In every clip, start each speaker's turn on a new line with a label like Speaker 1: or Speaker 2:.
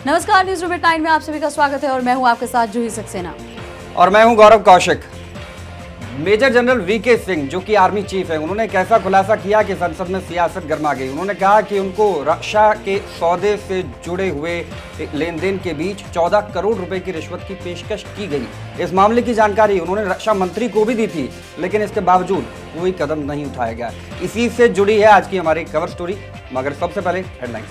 Speaker 1: नमस्कार, news room 9 में आप सभी का स्वागत है और मैं हूं आपके साथ जूही सक्सेना।
Speaker 2: और मैं हूं Gaurav Kaushik. Major general VK Singh जो कि आर्मी चीफ है, उन्होंने एक ऐसा खुलासा किया कि संसद में सियासत गर्मा गई। उन्होंने कहा कि उनको रक्षा के सौदे से जुड़े हुए लेन देन के बीच 14 करोड़ रुपए की रिश्वत की पेशकश की गई। इस मामले की जानकारी उन्होंने रक्षा मंत्री को भी दी थी, लेकिन इसके बावजूद कोई कदम नहीं उठाया गया। इसी से जुड़ी है आज की हमारी कवर स्टोरी, मगर सबसे पहले हेडलाइंस।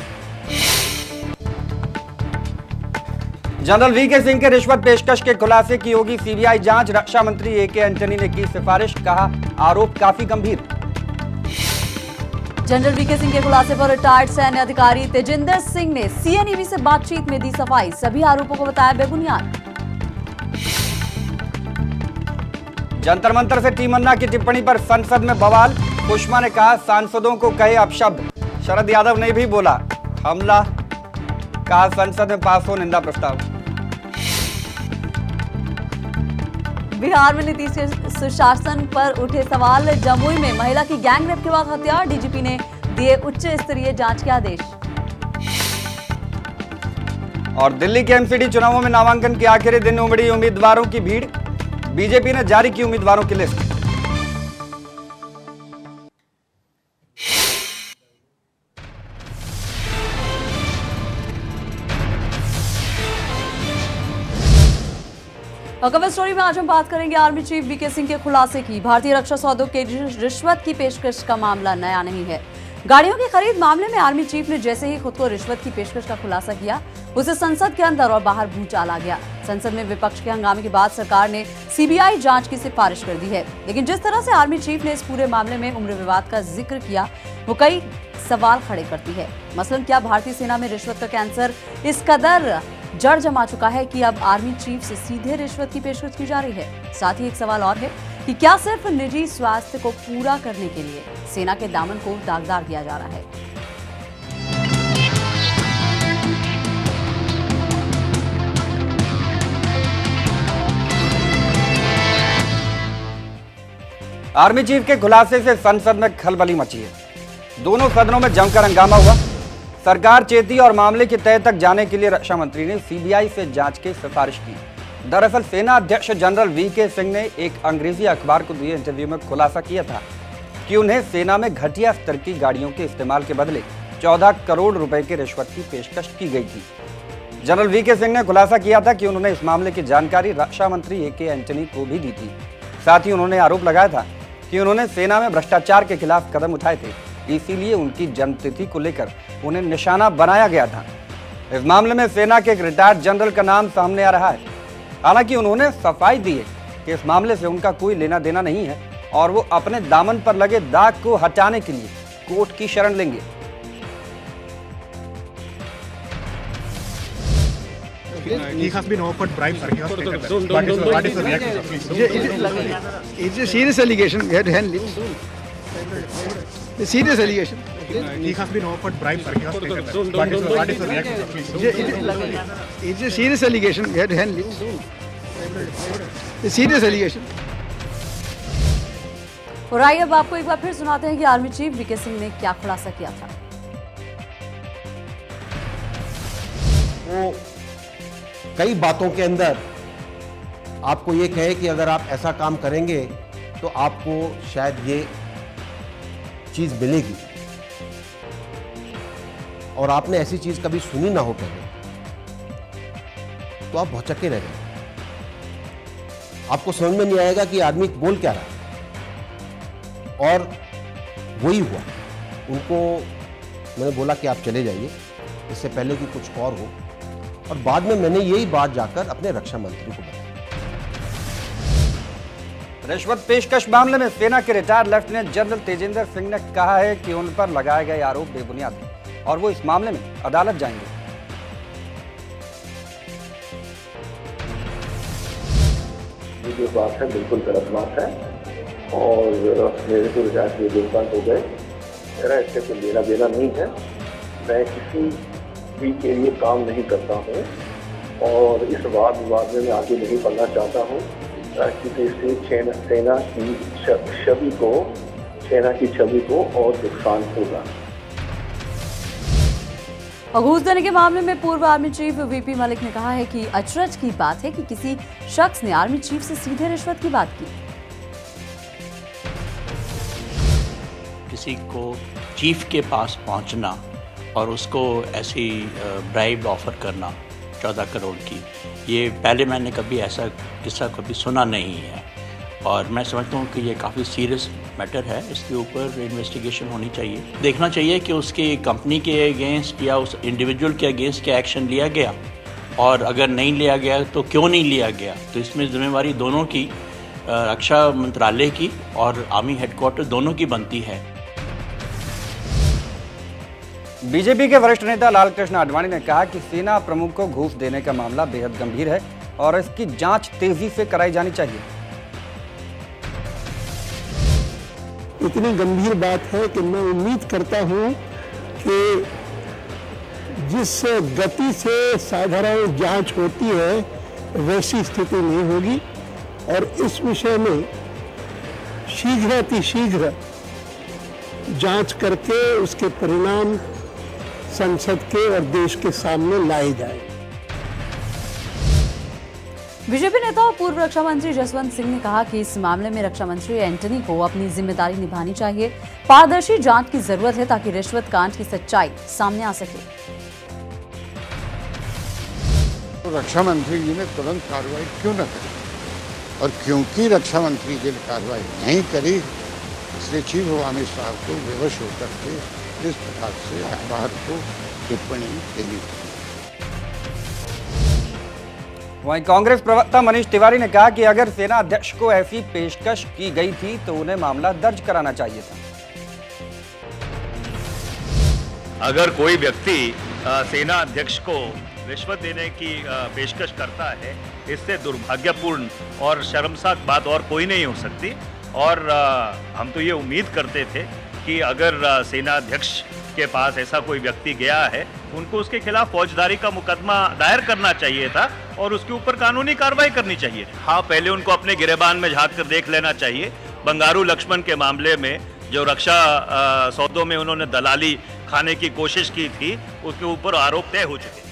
Speaker 2: जनरल वीके सिंह के रिश्वत पेशकश के खुलासे की होगी सीबीआई जांच। रक्षा मंत्री एके एंटनी ने की सिफारिश, कहा आरोप काफी गंभीर।
Speaker 1: जनरल वीके सिंह के खुलासे पर रिटायर्ड सैन्य अधिकारी तेजिंदर सिंह ने सीएनईवी से बातचीत में दी सफाई, सभी आरोपों को बताया बेबुनियाद।
Speaker 2: जंतर मंतर से टीमन्ना की टिप्पणी पर संसद में बवाल। सुषमा ने कहा सांसदों को कहे अपशब्द। शरद यादव ने भी बोला हमला, कहा संसद में पास हो निंदा प्रस्ताव।
Speaker 1: बिहार में नीतीश के सुशासन पर उठे सवाल। जमुई में महिला की गैंगरेप के बाद हत्या, डीजीपी ने दिए उच्च स्तरीय जांच के आदेश।
Speaker 2: और दिल्ली के एमसीडी चुनावों में नामांकन के आखिरी दिन उमड़ी उम्मीदवारों की भीड़। बीजेपी ने जारी की उम्मीदवारों की लिस्ट।
Speaker 1: कवर स्टोरी में आज हम बात करेंगे आर्मी चीफ वीके सिंह के खुलासे की। भारतीय रक्षा सौदों के रिश्वत की पेशकश का मामला नया नहीं है। गाड़ियों की खरीद मामले में आर्मी चीफ ने जैसे ही खुद को रिश्वत की पेशकश का खुलासा किया, उसे संसद के अंदर और बाहर भूचाल आ गया। संसद में विपक्ष के हंगामे के बाद सरकार ने सीबीआई जांच की सिफारिश कर दी है, लेकिन जिस तरह से आर्मी चीफ ने इस पूरे मामले में उम्र विवाद का जिक्र किया, वो कई सवाल खड़े करती है। मसलन क्या भारतीय सेना में रिश्वत का कैंसर इस कदर जड़ जमा चुका है कि अब आर्मी चीफ से सीधे रिश्वत की पेशकश की जा रही है। साथ ही एक सवाल और है कि क्या सिर्फ निजी स्वास्थ्य को पूरा करने के लिए सेना के दामन को दागदार किया जा रहा है।
Speaker 2: आर्मी चीफ के खुलासे से संसद में खलबली मची है। दोनों सदनों में जमकर हंगामा हुआ। सरकार चेती और मामले की तह तक जाने के लिए रक्षा मंत्री ने सीबीआई से जांच की सिफारिश की। दरअसल सेना अध्यक्ष जनरल वीके सिंह ने एक अंग्रेजी अखबार को दिए इंटरव्यू में खुलासा किया था कि उन्हें सेना में घटिया स्तर की गाड़ियों के इस्तेमाल के बदले 14 करोड़ रुपए की रिश्वत की पेशकश की गई थी। जनरल वीके सिंह ने खुलासा किया था कि उन्होंने इस मामले की जानकारी रक्षा मंत्री एके एंटनी को भी दी थी। साथ ही उन्होंने आरोप लगाया था कि उन्होंने सेना में भ्रष्टाचार के खिलाफ कदम उठाए थे, इसीलिए उनकी जन्मतिथि को लेकर उन्हें निशाना बनाया गया था। इस मामले में सेना के एक रिटायर्ड जनरल का नाम सामने आ रहा है। हालांकि उन्होंने सफाई दी है कि इस मामले से उनका कोई लेना देना नहीं है और वो अपने दामन पर लगे दाग को हटाने के लिए कोर्ट की शरण लेंगे।
Speaker 3: He has been offered bribes. What is the reaction?
Speaker 4: It's a serious allegation. We have to handle it. A serious allegation.
Speaker 3: He has been offered bribes. What is the reaction?
Speaker 4: It's a serious allegation. We have to handle it. A serious allegation.
Speaker 1: और आइए अब आपको एक बार फिर सुनाते हैं कि army chief VK Singh ने क्या खुलासा किया था।
Speaker 5: वो कई बातों के अंदर आपको ये कहे कि अगर आप ऐसा काम करेंगे तो आपको शायद ये चीज मिलेगी, और आपने ऐसी चीज कभी सुनी ना हो पहले, तो आप भौचक्के रह जाएंगे। आपको समझ में नहीं आएगा कि आदमी बोल क्या रहा है। और वही हुआ। उनको मैंने बोला कि आप चले जाइए, इससे पहले कि कुछ और हो, और बाद में मैंने यही बात जाकर अपने रक्षा मंत्री को बताई।
Speaker 2: रिश्वत पेशकश मामले में सेना के retired lieutenant general Tejinder Singh ने कहा है कि उन पर लगाए गए आरोप बेबुनियाद हैं और वो इस मामले में अदालत जाएंगे।
Speaker 6: ये जो बात है बिल्कुल गलत बात है और मेरे को रिटायर्ड के योगदान हो गए, मेरा इससे कोई लेना देना नहीं है। मैं किसी भी के लिए काम नहीं करता हूँ और इस वाद विवाद में मैं आगे नहीं बढ़ना चाहता हूँ, क्योंकि इससे सेना की छवि को और नुकसान होगा।
Speaker 1: और घूस देने के मामले में पूर्व आर्मी चीफ वीपी मलिक ने कहा है कि अचरज की बात है कि किसी शख्स ने आर्मी चीफ से सीधे रिश्वत की बात की।
Speaker 7: किसी को चीफ के पास पहुंचना और उसको ऐसी ब्राइब ऑफर करना 14 करोड़ की, ये पहले मैंने कभी ऐसा किस्सा कभी सुना नहीं है और मैं समझता हूँ कि ये काफ़ी सीरियस मैटर है। इसके ऊपर इन्वेस्टिगेशन होनी चाहिए, देखना चाहिए कि उसकी कंपनी के अगेंस्ट या उस इंडिविजुअल के अगेंस्ट क्या एक्शन लिया गया और अगर नहीं लिया गया तो क्यों नहीं लिया गया। तो इसमें जिम्मेवारी दोनों की, रक्षा मंत्रालय की और आर्मी हेडक्वार्टर दोनों की बनती है।
Speaker 2: बीजेपी के वरिष्ठ नेता लालकृष्ण आडवाणी ने कहा कि सेना प्रमुख को घूस देने का मामला बेहद गंभीर है और इसकी जांच तेजी से कराई जानी चाहिए।
Speaker 8: इतनी गंभीर बात है कि मैं उम्मीद करता हूं कि जिस गति से साधारण जांच होती है वैसी स्थिति नहीं होगी और इस विषय में शीघ्र जांच करके उसके परिणाम संसद के और देश के सामने लाए जाए।
Speaker 1: बीजेपी नेता और पूर्व रक्षा मंत्री जसवंत सिंह ने कहा कि इस मामले में रक्षा मंत्री एंटनी को अपनी जिम्मेदारी निभानी चाहिए। पारदर्शी जांच की जरूरत है ताकि रिश्वत कांड की सच्चाई सामने आ सके।
Speaker 9: तो रक्षा मंत्री जी ने तुरंत कार्रवाई क्यों न करी और क्योंकि रक्षा मंत्री जी ने कार्रवाई नहीं करी इसलिए चीफ ऑफ आर्मी स्टाफ को विवश होकर के इस प्रकार से अखबार को टिप्पणी देनी पड़ी।
Speaker 2: वहीं कांग्रेस प्रवक्ता मनीष तिवारी ने कहा कि अगर सेना अध्यक्ष को ऐसी पेशकश की गई थी तो उन्हें मामला दर्ज कराना चाहिए था।
Speaker 10: अगर कोई व्यक्ति सेना अध्यक्ष को रिश्वत देने की पेशकश करता है, इससे दुर्भाग्यपूर्ण और शर्मसार बात और कोई नहीं हो सकती। और हम तो ये उम्मीद करते थे कि अगर सेना अध्यक्ष के पास ऐसा कोई व्यक्ति गया है, उनको उसके खिलाफ फौजदारी का मुकदमा दायर करना चाहिए था और उसके ऊपर कानूनी कार्रवाई करनी चाहिए। हाँ, पहले उनको अपने गिरेबान में झांक कर देख लेना चाहिए। बंगारू लक्ष्मण के मामले में जो रक्षा सौदों में उन्होंने दलाली खाने की कोशिश की थी, उसके ऊपर आरोप तय हो चुके।